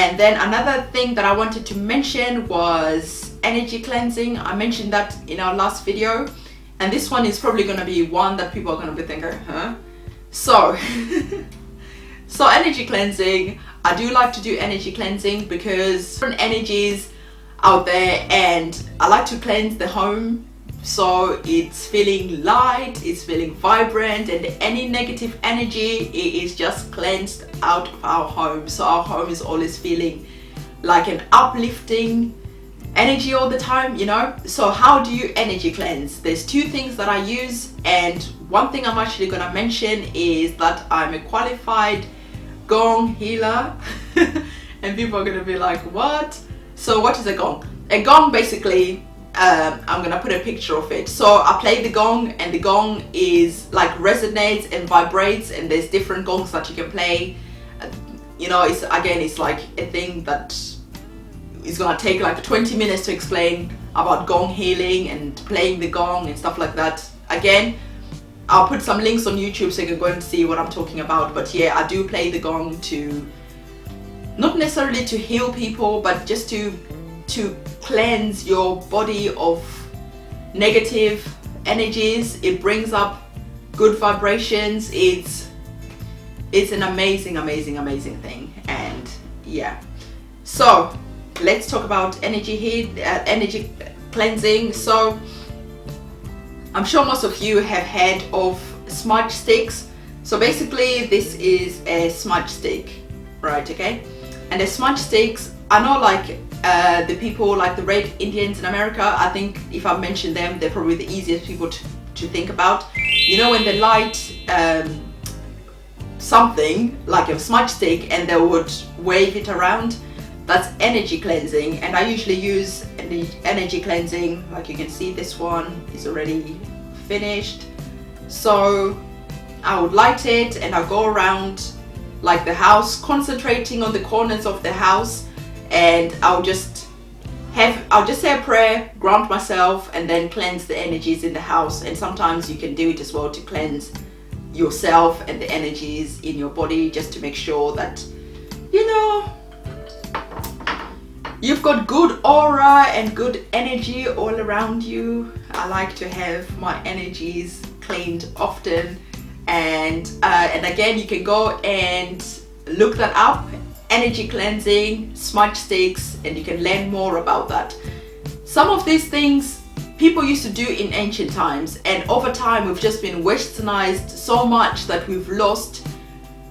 And then another thing that I wanted to mention was energy cleansing. I mentioned that in our last video, and this one is probably going to be one that people are going to be thinking, huh? So so energy cleansing, I do like to do energy cleansing because different energies out there, and I like to cleanse the home so it's feeling light, it's feeling vibrant, and any negative energy is just cleansed out of our home, so our home is always feeling like an uplifting energy all the time, you know. So how do you energy cleanse? There's two things that I use, and one thing I'm actually going to mention is that I'm a qualified Gong healer. And people are going to be like, what? So what is a gong? A gong, basically, I'm gonna put a picture of it. So I play the gong, and the gong is like resonates and vibrates, and there's different gongs that you can play. You know, it's like a thing that is gonna take like 20 minutes to explain about gong healing and playing the gong and stuff like that. Again, I'll put some links on YouTube so you can go and see what I'm talking about. But yeah, I do play the gong to, not necessarily to heal people, but just to cleanse your body of negative energies. It brings up good vibrations. It's an amazing thing. And yeah, so let's talk about energy cleansing. So I'm sure most of you have heard of smudge sticks. So basically this is a smudge stick, right? Okay, and the smudge sticks, I know, like the people like the Red Indians in America, I think if I mention them, they're probably the easiest people to think about. You know, when they light something like a smudge stick and they would wave it around, that's energy cleansing. And I usually use energy cleansing, like you can see this one is already finished. So I would light it and I go around like the house, concentrating on the corners of the house, and I'll just say a prayer, ground myself, and then cleanse the energies in the house. And sometimes you can do it as well to cleanse yourself and the energies in your body, just to make sure that, you know, you've got good aura and good energy all around you. I like to have my energies cleaned often, and again, you can go and look that up, energy cleansing, smudge sticks, and you can learn more about that. Some of these things people used to do in ancient times, and over time we've just been westernized so much that we've lost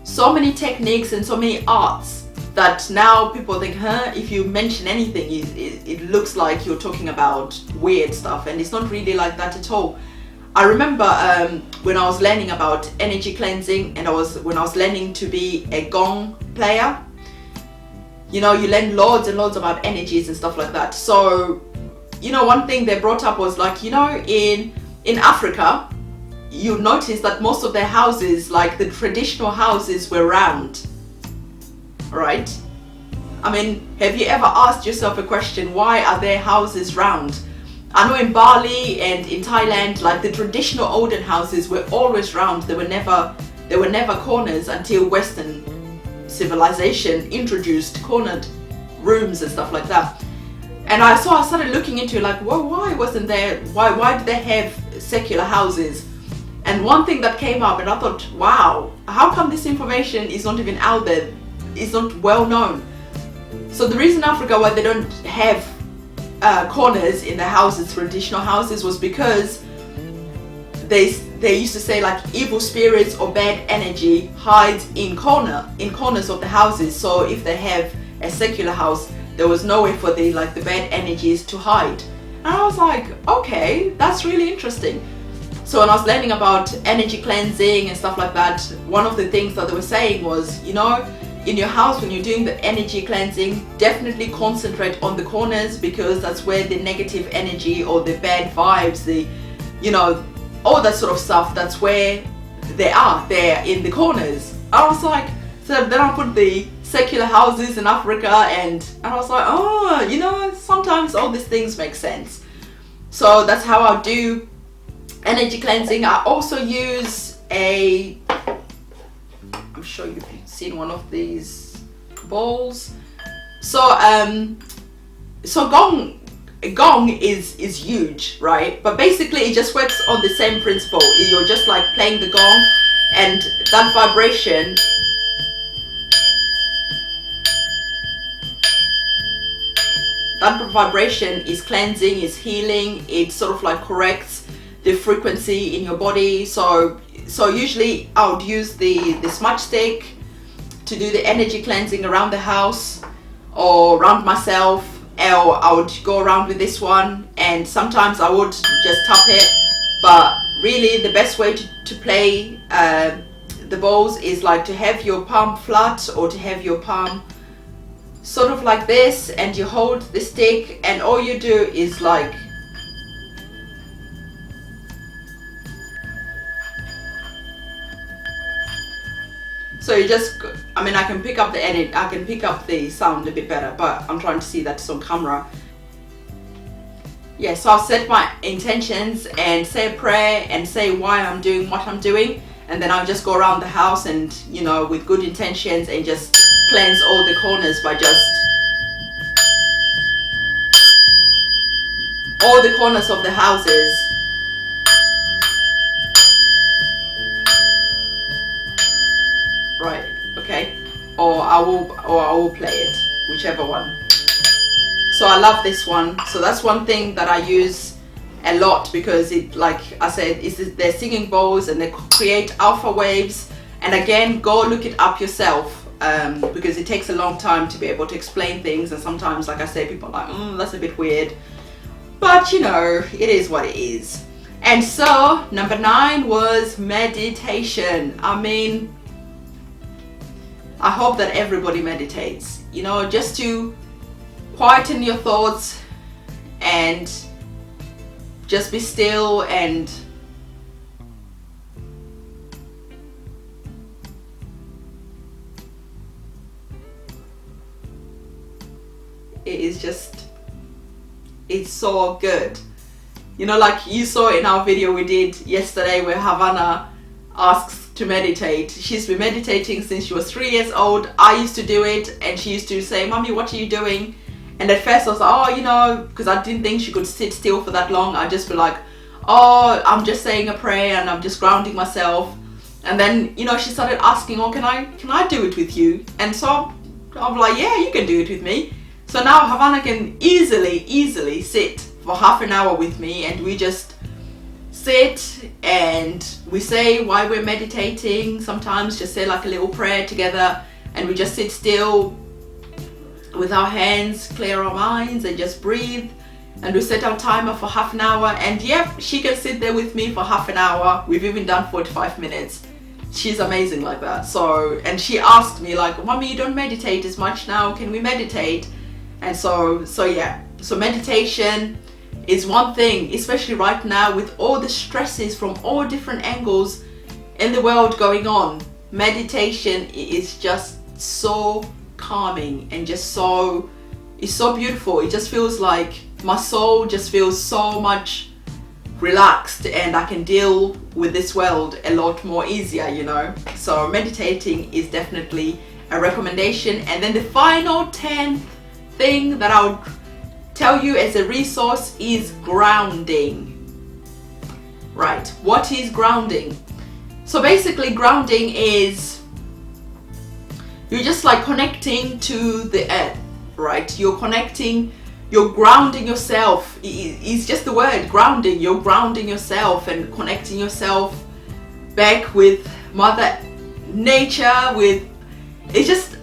so many techniques and so many arts that now people think, huh, if you mention anything, it looks like you're talking about weird stuff, and it's not really like that at all. I remember when I was learning about energy cleansing, and when I was learning to be a gong player, you know, you learn loads and loads about energies and stuff like that. So, you know, one thing they brought up was like, you know, in Africa, you notice that most of their houses, like the traditional houses, were round, right? I mean, have you ever asked yourself a question, why are their houses round? I know in Bali and in Thailand, like the traditional olden houses were always round. They were never corners until Western civilization introduced cornered rooms and stuff like that. And I started looking into it, like, well, why did they have secular houses? And one thing that came up, and I thought, wow, how come this information is not even out there? It's not well known. So the reason Africa why they don't have corners in the houses, traditional houses, was because they used to say like evil spirits or bad energy hides in corners of the houses. So if they have a secular house, there was no way for the bad energies to hide. And I was like, okay, that's really interesting. So when I was learning about energy cleansing and stuff like that, one of the things that they were saying was, you know, in your house, when you're doing the energy cleansing, definitely concentrate on the corners, because that's where the negative energy or the bad vibes, the, you know, all that sort of stuff, that's where they're in the corners. I was like, so then I put the secular houses in Africa, and I was like, oh, you know, sometimes all these things make sense. So that's how I do energy cleansing. I also use I'm sure you've seen one of these bowls. So Gong is huge, right? But basically it just works on the same principle. You're just like playing the gong, and that vibration is cleansing, is healing. It sort of like corrects the frequency in your body. So usually I would use the smudge stick to do the energy cleansing around the house or around myself, or I would go around with this one, and sometimes I would just tap it. But really the best way to play the bowls is like to have your palm flat, or to have your palm sort of like this, and you hold the stick, and all you do is like so you just, I mean, I can pick up the edit, I can pick up the sound a bit better, but I'm trying to see that it's on camera. Yeah, so I'll set my intentions and say a prayer and say why I'm doing what I'm doing, and then I'll just go around the house and, you know, with good intentions, and just cleanse all the corners by just all the corners of the houses. Right, okay, or I will play it, whichever one. So I love this one. So that's one thing that I use a lot, because it, like I said, they're singing bowls and they create alpha waves. And again, go look it up yourself, because it takes a long time to be able to explain things, and sometimes, like I say, people are like, that's a bit weird, but you know, it is what it is. And so number 9 was meditation. I mean, I hope that everybody meditates, you know, just to quieten your thoughts and just be still. And it is just, it's so good. You know, like you saw in our video we did yesterday where Havana asks to meditate. She's been meditating since she was 3 years old. I used to do it, and she used to say, "Mommy, what are you doing?" And at first I was like, oh, you know, because I didn't think she could sit still for that long. I'd just be like, oh, I'm just saying a prayer and I'm just grounding myself. And then, you know, she started asking, oh, can I do it with you? And so I'm like, yeah, you can do it with me. So now Havana can easily sit for half an hour with me, and we just sit and we say why we're meditating. Sometimes just say like a little prayer together, and we just sit still with our hands, clear our minds, and just breathe. And we set our timer for half an hour, and yep, she can sit there with me for half an hour. We've even done 45 minutes. She's amazing like that. So, and she asked me like, Mommy, you don't meditate as much now, can we meditate? And so yeah, so meditation is one thing, especially right now with all the stresses from all different angles in the world going on. Meditation is just so calming and just so, it's so beautiful. It just feels like my soul just feels so much relaxed, and I can deal with this world a lot more easier, you know. So meditating is definitely a recommendation. And then the final 10th thing that I would tell you as a resource is grounding. Right, what is grounding? So basically grounding is, you're just like connecting to the earth, right? You're connecting, you're grounding yourself. It's just the word grounding. You're grounding yourself and connecting yourself back with Mother Nature, with, it's just,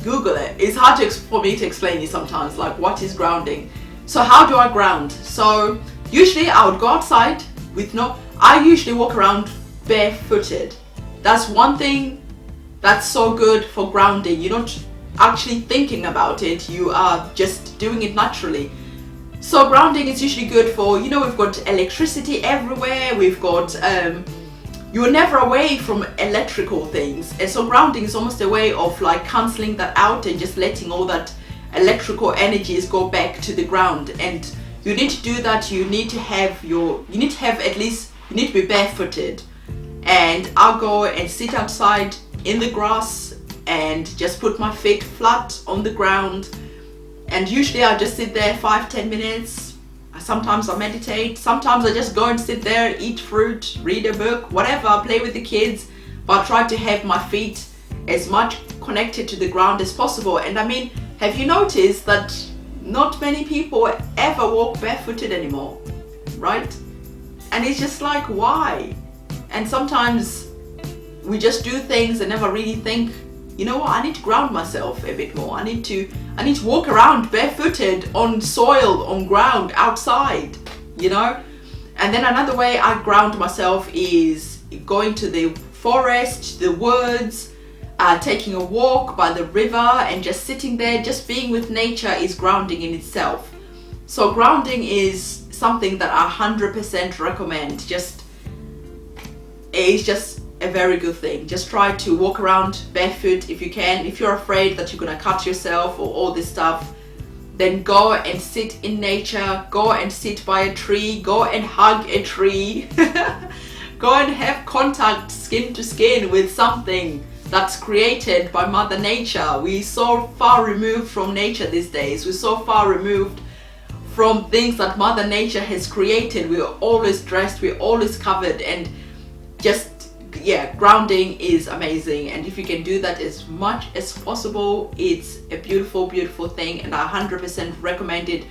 Google it. It's hard for me to explain it sometimes, like what is grounding. So how do I ground? So usually I would go outside with I usually walk around barefooted. That's one thing that's so good for grounding. You're not actually thinking about it, you are just doing it naturally. So grounding is usually good for, you know, we've got electricity everywhere, we've got you're never away from electrical things, and so grounding is almost a way of like cancelling that out and just letting all that electrical energies go back to the ground. And you need to do that. You need to have at least, you need to be barefooted. And I'll go and sit outside in the grass and just put my feet flat on the ground. And usually I just sit there 5-10 minutes. Sometimes I meditate, sometimes I just go and sit there, eat fruit, read a book, whatever, play with the kids, but I try to have my feet as much connected to the ground as possible. And I mean, have you noticed that not many people ever walk barefooted anymore, right? And it's just like, why? And sometimes we just do things and never really think, you know what, I need to ground myself a bit more. I need to walk around barefooted on soil, on ground, outside, you know? And then another way I ground myself is going to the forest, the woods, taking a walk by the river and just sitting there, just being with nature is grounding in itself. So grounding is something that I 100% recommend. It's just a very good thing. Just try to walk around barefoot if you can. If you're afraid that you're gonna cut yourself or all this stuff, then go and sit in nature, go and sit by a tree, go and hug a tree, go and have contact skin to skin with something that's created by Mother Nature. We're so far removed from nature these days. We're so far removed from things that Mother Nature has created. We're always dressed, we're always covered, and just, yeah, grounding is amazing. And if you can do that as much as possible, it's a beautiful, beautiful thing. And I 100% recommend it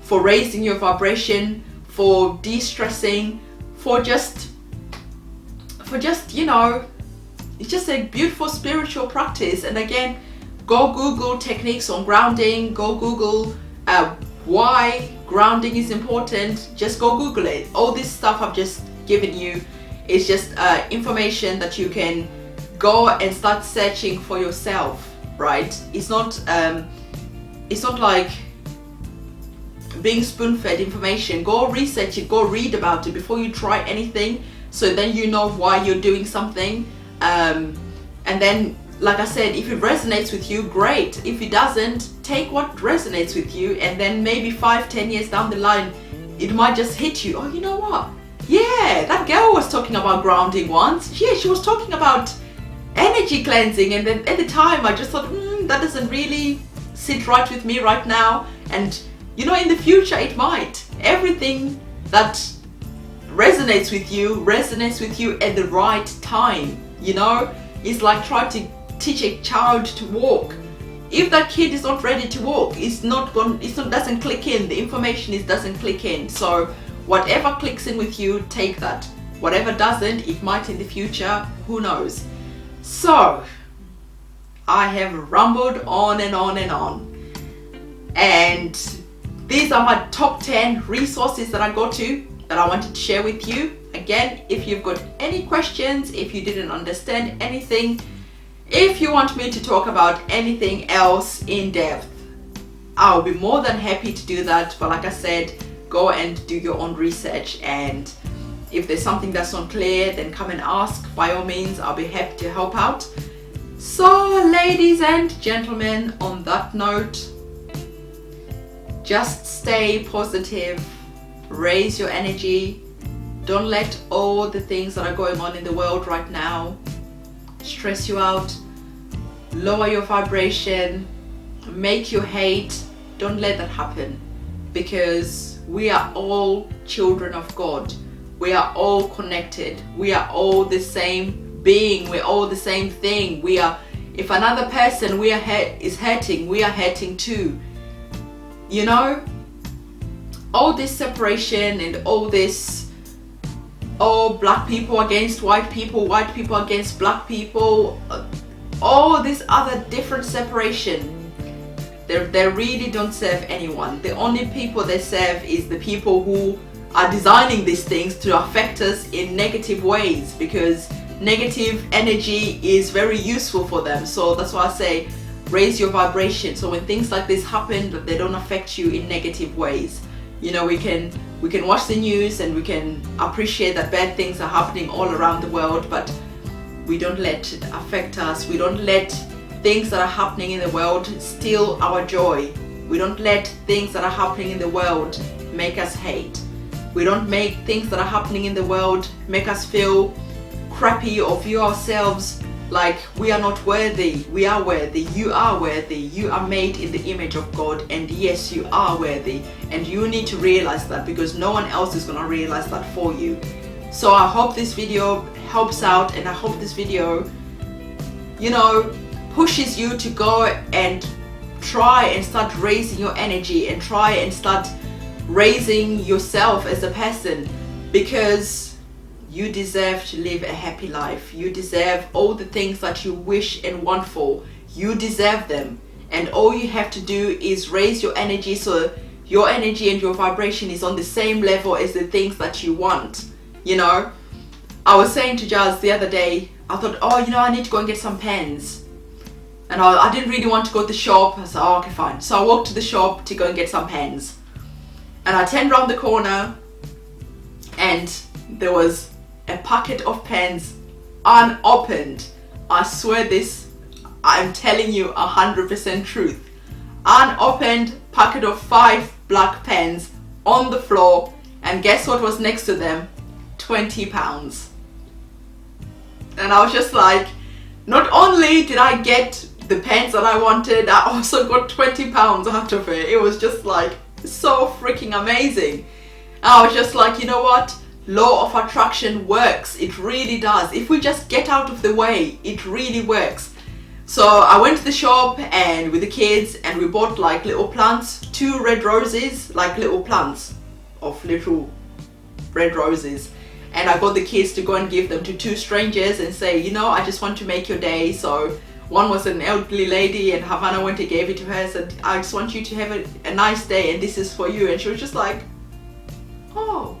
for raising your vibration, for de-stressing, for just, you know, it's just a beautiful spiritual practice. And again, go Google techniques on grounding, go Google why grounding is important. Just go Google it. All this stuff I've just given you is just information that you can go and start searching for yourself, right? It's not like being spoon-fed information. Go research it, go read about it before you try anything, so then you know why you're doing something. And then, like I said, if it resonates with you, great. If it doesn't, take what resonates with you, and then maybe 5-10 years down the line, it might just hit you. Oh, you know what? Yeah, that girl was talking about grounding once. Yeah, she was talking about energy cleansing, and then at the time I just thought, that doesn't really sit right with me right now. And you know, in the future it might. Everything that resonates with you at the right time. You know, it's like trying to teach a child to walk. If that kid is not ready to walk, doesn't click in. The information doesn't click in. So whatever clicks in with you, take that. Whatever doesn't, it might in the future, who knows. So I have rambled on and on and on, and these are my top 10 resources that I go to that I wanted to share with you. Again, if you've got any questions, if you didn't understand anything, if you want me to talk about anything else in depth, I'll be more than happy to do that. But like I said, go and do your own research, and if there's something that's not clear, then come and ask. By all means, I'll be happy to help out. So ladies and gentlemen, on that note, just stay positive, raise your energy. Don't let all the things that are going on in the world right now stress you out, lower your vibration, make you hate. Don't let that happen, because we are all children of God. We are all connected. We are all the same being. We're all the same thing. If another person is hurting, we are hurting too. You know, all this separation and all this, black people against white people against black people, all this other different separation, they really don't serve anyone. The only people they serve is the people who are designing these things to affect us in negative ways, because negative energy is very useful for them. So that's why I say raise your vibration, so when things like this happen, that they don't affect you in negative ways. You know, we can watch the news and we can appreciate that bad things are happening all around the world, but we don't let it affect us. We don't let things that are happening in the world steal our joy. We don't let things that are happening in the world make us hate. We don't make things that are happening in the world make us feel crappy or view ourselves Like, we are not worthy, we are worthy, you are worthy, you are made in the image of God, and yes, you are worthy, and you need to realize that, because no one else is gonna realize that for you. So I hope this video helps out, and I hope this video, you know, pushes you to go and try and start raising your energy, and try and start raising yourself as a person, because you deserve to live a happy life. You deserve all the things that you wish and want for. You deserve them. And all you have to do is raise your energy, so your energy and your vibration is on the same level as the things that you want. You know, I was saying to Jazz the other day, I thought, oh, you know, I need to go and get some pens. And I didn't really want to go to the shop. I said, oh, okay, fine. So I walked to the shop to go and get some pens. And I turned around the corner, and there was a packet of pens unopened. I swear this, I'm telling you 100% truth. Unopened packet of 5 black pens on the floor, and guess what was next to them? £20. And I was just like, not only did I get the pens that I wanted, I also got £20 out of it. It was just like so freaking amazing. And I was just like, you know what? Law of attraction works. It really does. If we just get out of the way, it really works. So I went to the shop and with the kids, and we bought like little plants, 2 red roses, like little plants of little red roses. And I got the kids to go and give them to 2 strangers and say, you know, I just want to make your day. So one was an elderly lady, and Havana went and gave it to her and said, I just want you to have a nice day, and this is for you. And she was just like, oh,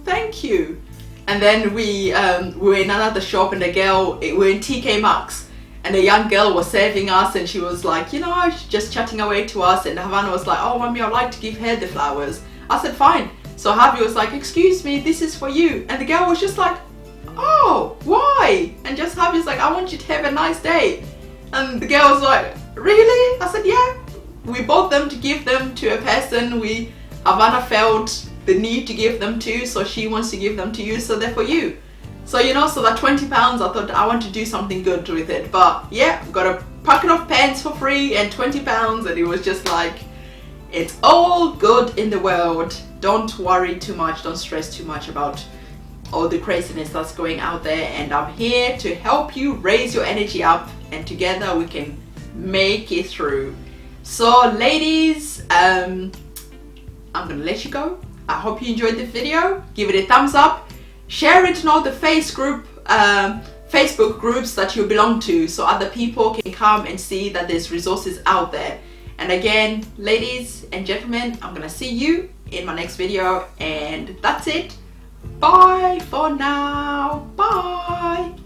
thank you. And then we were in another shop, and we were in TK Maxx, and a young girl was serving us, and she was like, you know, just chatting away to us, and Havana was like, oh, mommy, I'd like to give her the flowers. I said, fine. So Javi was like, excuse me, this is for you. And the girl was just like, oh, why? And just Javi was like, I want you to have a nice day. And the girl was like, really? I said, yeah. We bought them to give them to a person Havana felt the need to give them to, so she wants to give them to you, so they're for you. So, you know, so that £20, I thought I want to do something good with it. But yeah, got a packet of pens for free and £20, and it was just like, it's all good in the world. Don't worry too much, don't stress too much about all the craziness that's going out there, and I'm here to help you raise your energy up, and together we can make it through. So ladies, I'm gonna let you go. I hope you enjoyed the video. Give it a thumbs up, share it in all the Facebook groups that you belong to, so other people can come and see that there's resources out there. And again, ladies and gentlemen, I'm gonna see you in my next video, and that's it. Bye for now. Bye.